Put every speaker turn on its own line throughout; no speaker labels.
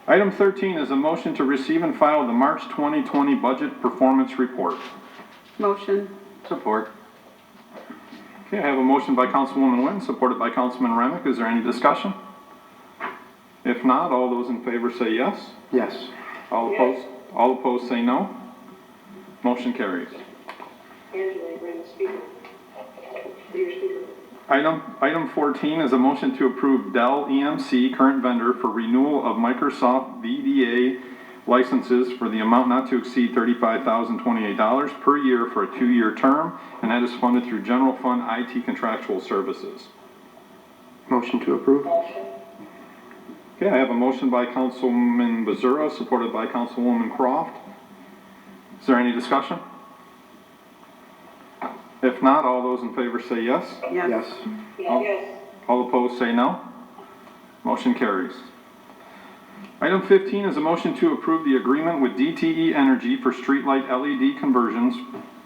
Item 13 is a motion to receive and file the March 2020 Budget Performance Report.
Motion.
Support.
Okay, I have a motion by Councilwoman Witten, supported by Councilman Remick. Is there any discussion? If not, all those in favor say yes.
Yes.
All opposed say no. Motion carries.
Angela, bring the speaker. Your speaker.
Item 14 is a motion to approve Dell EMC, current vendor, for renewal of Microsoft VDA licenses for the amount not to exceed $35,028 per year for a 2-year term, and that is funded through General Fund IT Contractual Services.
Motion to approve.
Okay, I have a motion by Councilman Bazura, supported by Councilwoman Croft. Is there any discussion? If not, all those in favor say yes.
Yes.
Yes.
All opposed say no. Motion carries. Item 15 is a motion to approve the agreement with DTE Energy for streetlight LED conversions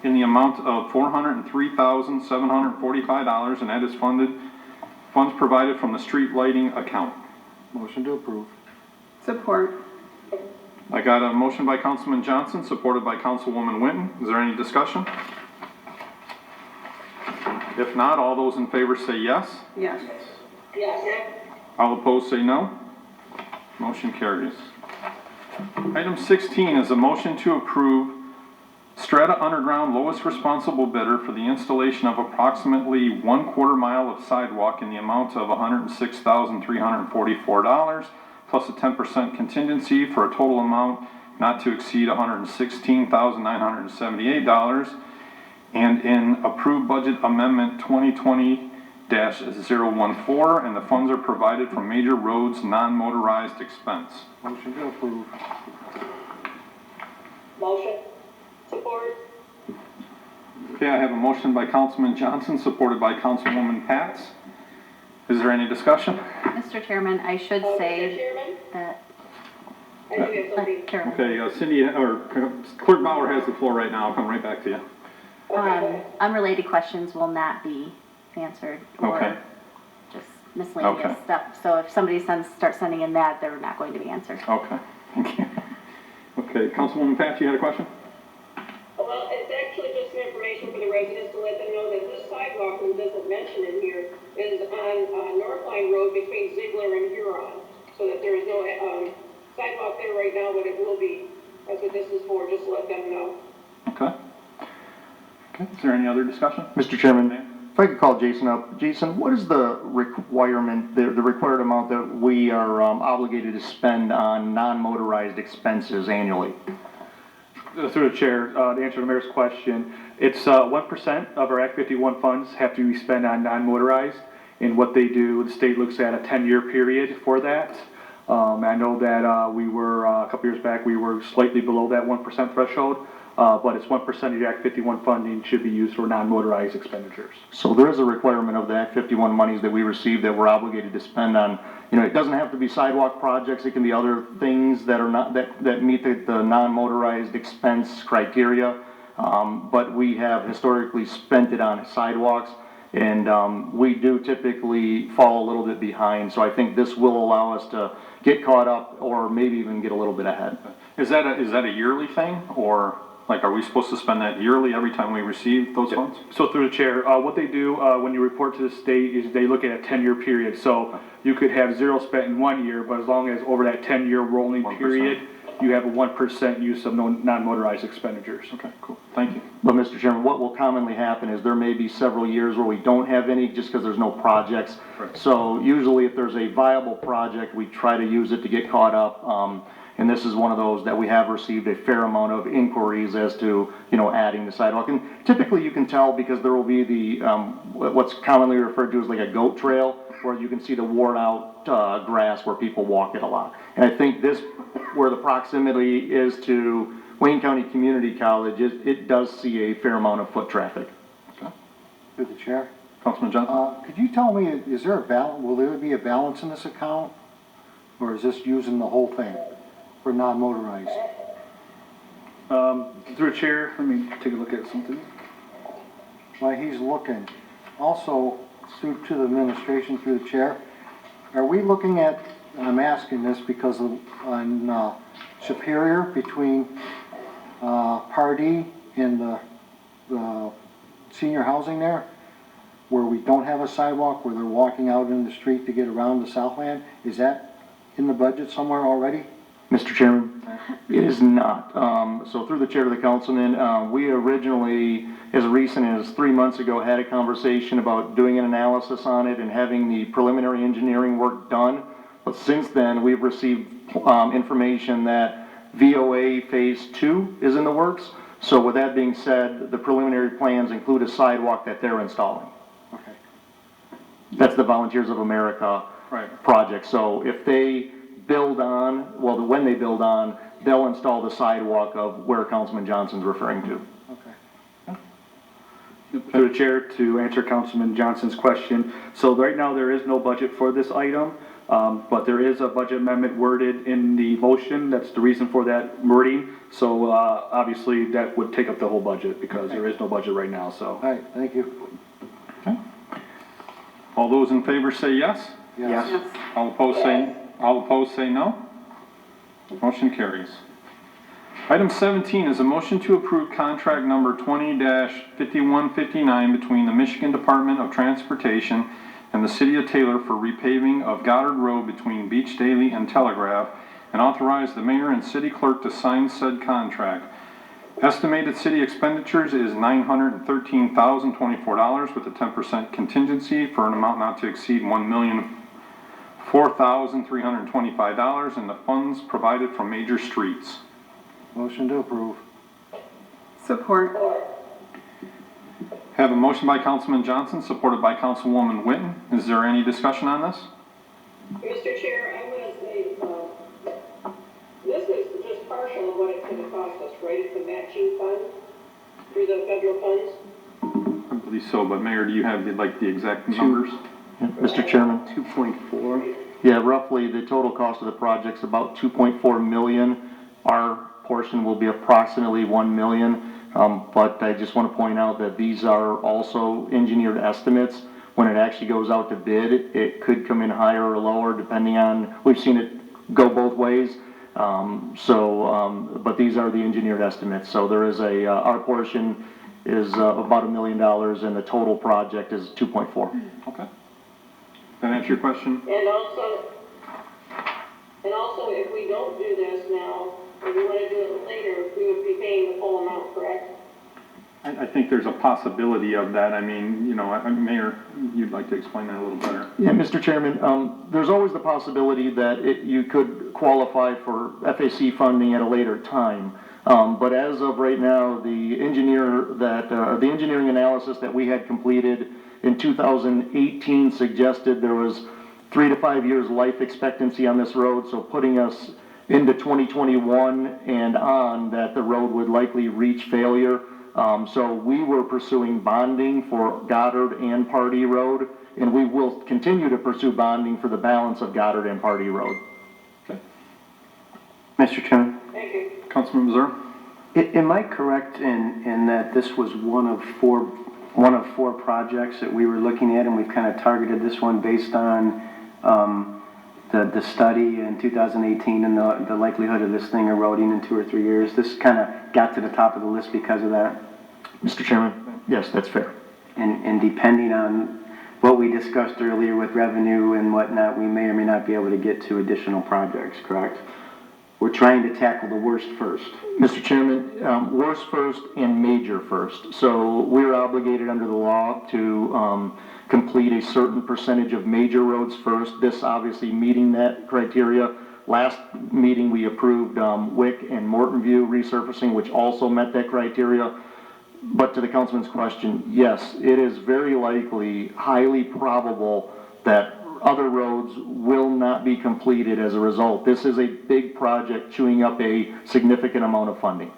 in the amount of $403,745, and that is funds provided from the street lighting account.
Motion to approve.
Support.
I got a motion by Councilman Johnson, supported by Councilwoman Witten. Is there any discussion? If not, all those in favor say yes.
Yes.
Yes.
All opposed say no. Motion carries. Item 16 is a motion to approve Strata Underground lowest responsible bidder for the installation of approximately 1/4 mile of sidewalk in the amount of $106,344 plus a 10% contingency for a total amount not to exceed $116,978, and in approved budget amendment 2020-014, and the funds are provided from Major Roads Non-Motorized Expense.
Motion to approve.
Motion. Support.
Okay, I have a motion by Councilman Johnson, supported by Councilwoman Pats. Is there any discussion?
Mr. Chairman, I should
Mr.
say
Chairman,
that,
I do have something.
Chairman,
Okay, Cindy, or Clerk Bauer has the floor right now. I'll come right back to you.
unrelated questions will not be answered
Okay.
or just miscellaneous
Okay.
stuff. So if somebody starts sending in that, they're not going to be answered.
Okay, thank you. Okay, Councilwoman Pats, you had a question?
Well, it's actually just some information for the residents to let them know that this sidewalk, who doesn't mention in here, is on North Line Road between Ziegler and Huron. So that there is no sidewalk there right now, but it will be. That's what this is for, just to let them know.
Okay. Okay, is there any other discussion?
Mr. Chairman, if I could call Jason up. Jason, what is the requirement, the required amount that we are obligated to spend on non-motorized expenses annually?
Through the chair, to answer the mayor's question, it's 1% of our Act 51 funds have to be spent on non-motorized, and what they do, the state looks at a 10-year period for that. I know that we were, a couple years back, we were slightly below that 1% threshold, but it's 1% of your Act 51 funding should be used for non-motorized expenditures.
So there is a requirement of the Act 51 monies that we receive that we're obligated to spend on, it doesn't have to be sidewalk projects, it can be other things that are not, that meet the non-motorized expense criteria. But we have historically spent it on sidewalks, and we do typically fall a little bit behind. So I think this will allow us to get caught up or maybe even get a little bit ahead.
Is that a yearly thing, or like, are we supposed to spend that yearly every time we receive those funds?
So through the chair, what they do when you report to the state is they look at a 10-year period. So you could have zero spent in 1 year, but as long as over that 10-year rolling
1%.
period, you have a 1% use of non-motorized expenditures.
Okay, cool, thank you.
But Mr. Chairman, what will commonly happen is there may be several years where we don't have any just because there's no projects.
Right.
So usually if there's a viable project, we try to use it to get caught up. And this is one of those that we have received a fair amount of inquiries as to, adding the sidewalk. And typically you can tell because there will be the, what's commonly referred to as like a goat trail, where you can see the worn out grass where people walk it a lot. And I think this, where the proximity is to Wayne County Community College, it does see a fair amount of foot traffic.
Okay.
Through the chair.
Councilman Johnson?
Could you tell me, is there a balance, will there be a balance in this account? Or is this using the whole thing for non-motorized?
Through the chair, let me take a look at something.
While he's looking, also through to the administration, through the chair, are we looking at I'm asking this because on Superior, between Pardee and the senior housing there, where we don't have a sidewalk, where they're walking out in the street to get around the Southland, is that in the budget somewhere already?
Mr. Chairman, it is not. So through the chair to the councilman, we originally, as recent as 3 months ago, had a conversation about doing an analysis on it and having the preliminary engineering work done. But since then, we've received information that VOA Phase 2 is in the works. So with that being said, the preliminary plans include a sidewalk that they're installing.
Okay.
That's the Volunteers of America
Right.
project. So if they build on, well, when they build on, they'll install the sidewalk of where Councilman Johnson's referring to.
Okay.
Through the chair, to answer Councilman Johnson's question. So right now, there is no budget for this item, but there is a budget amendment worded in the motion. That's the reason for that wording. So obviously, that would take up the whole budget because there is no budget right now, so.
All right, thank you.
All those in favor say yes.
Yes.
Yes.
All opposed say no. Motion carries. Item 17 is a motion to approve contract number 20-5159 between the Michigan Department of Transportation and the City of Taylor for repaving of Goddard Road between Beech Daly and Telegraph, and authorize the mayor and city clerk to sign said contract. Estimated city expenditures is $913,024 with a 10% contingency for an amount not to exceed $1,004,325, and the funds provided from Major Streets.
Motion to approve.
Support.
Have a motion by Councilman Johnson, supported by Councilwoman Witten. Is there any discussion on this?
Mr. Chair, I'm going to say, this is just partial of what it's going to cost us, right? It's a matching fund through the federal funds.
I believe so, but Mayor, do you have the exact numbers?
Mr. Chairman?
2.4.
Yeah, roughly the total cost of the project's about 2.4 million. Our portion will be approximately 1 million. But I just want to point out that these are also engineered estimates. When it actually goes out to bid, it could come in higher or lower depending on, we've seen it go both ways. But these are the engineered estimates. So there is our portion is about $1 million and the total project is 2.4.
Okay. That answer your question?
And also, if we don't do this now, if we want to do it later, we would be paying the full amount, correct?
I think there's a possibility of that. I mean, Mayor, you'd like to explain that a little better.
Yeah, Mr. Chairman, there's always the possibility that you could qualify for FAC funding at a later time. But as of right now, the engineering analysis that we had completed in 2018 suggested there was 3 to 5 years life expectancy on this road, so putting us into 2021 and on that the road would likely reach failure. So we were pursuing bonding for Goddard and Pardee Road, and we will continue to pursue bonding for the balance of Goddard and Pardee Road.
Okay.
Mr. Chairman,
Thank you.
Councilman Mazur?
am I correct in that this was one of four projects that we were looking at, and we've kind of targeted this one based on the study in 2018 and the likelihood of this thing eroding in 2 or 3 years? This kind of got to the top of the list because of that?
Mr. Chairman, yes, that's fair.
And depending on what we discussed earlier with revenue and whatnot, we may or may not be able to get to additional projects, correct? We're trying to tackle the worst first.
Mr. Chairman, worst first and major first. So we're obligated under the law to complete a certain percentage of major roads first. This obviously meeting that criteria. Last meeting we approved Wick and Morton View resurfacing, which also met that criteria. But to the councilman's question, yes, it is very likely, highly probable that other roads will not be completed as a result. This is a big project chewing up a significant amount of funding.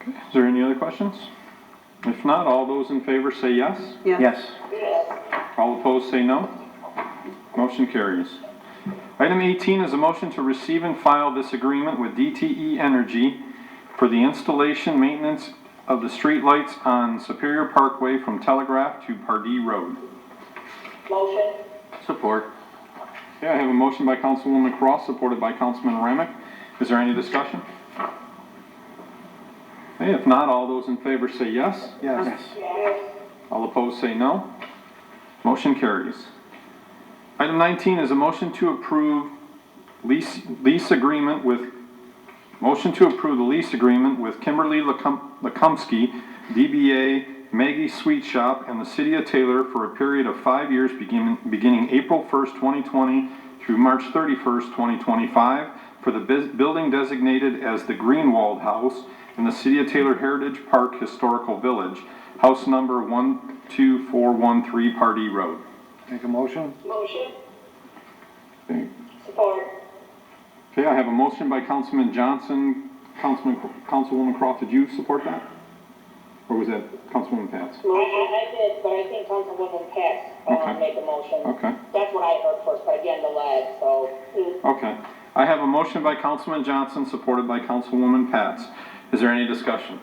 Okay. Is there any other questions? If not, all those in favor say yes.
Yes.
All opposed say no. Motion carries. Item 18 is a motion to receive and file this agreement with DTE Energy for the installation maintenance of the streetlights on Superior Parkway from Telegraph to Pardee Road.
Motion.
Support.
Okay, I have a motion by Councilwoman Cross, supported by Councilman Remick. Is there any discussion? Okay, if not, all those in favor say yes.
Yes.
All opposed say no. Motion carries. Item 19 is a motion to approve lease agreement with, motion to approve the lease agreement with Kimberly Lekumsky, DBA Maggie Sweet Shop, and the City of Taylor for a period of 5 years beginning April 1st, 2020 through March 31st, 2025 for the building designated as the Greenwald House in the City of Taylor Heritage Park Historical Village, house number 12413 Pardee Road.
Make a motion?
Motion.
Okay.
Support.
Okay, I have a motion by Councilman Johnson. Councilwoman Croft, did you support that? Or was that Councilwoman Pats?
I did, but I think Councilwoman Pats,
Okay.
made the motion.
Okay.
That's what I heard first, but again, the lag, so.
Okay. I have a motion by Councilman Johnson, supported by Councilwoman Pats. Is there any discussion?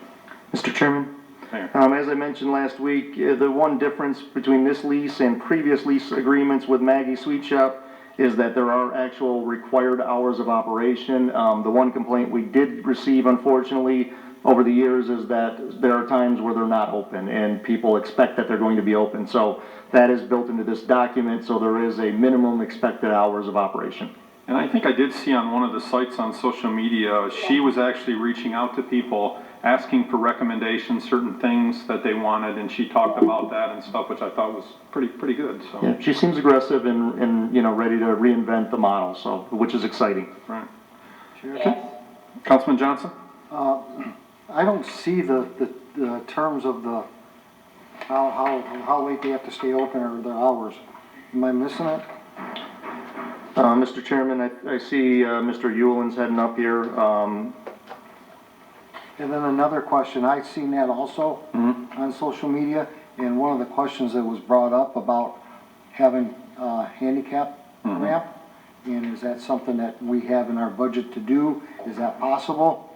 Mr. Chairman?
Mayor.
As I mentioned last week, the one difference between this lease and previous lease agreements with Maggie Sweet Shop is that there are actual required hours of operation. The one complaint we did receive, unfortunately, over the years is that there are times where they're not open and people expect that they're going to be open. So that is built into this document, so there is a minimum expected hours of operation.
And I think I did see on one of the sites on social media, she was actually reaching out to people, asking for recommendations, certain things that they wanted, and she talked about that and stuff, which I thought was pretty good, so.
Yeah, she seems aggressive and, you know, ready to reinvent the model, so, which is exciting.
Right.
Yes.
Councilman Johnson?
I don't see the terms of the, how late they have to stay open or the hours. Am I missing it?
Mr. Chairman, I see Mr. Euland's heading up here.
And then another question, I've seen that also on social media, and one of the questions that was brought up about having a handicap ramp, and is that something that we have in our budget to do? Is that possible?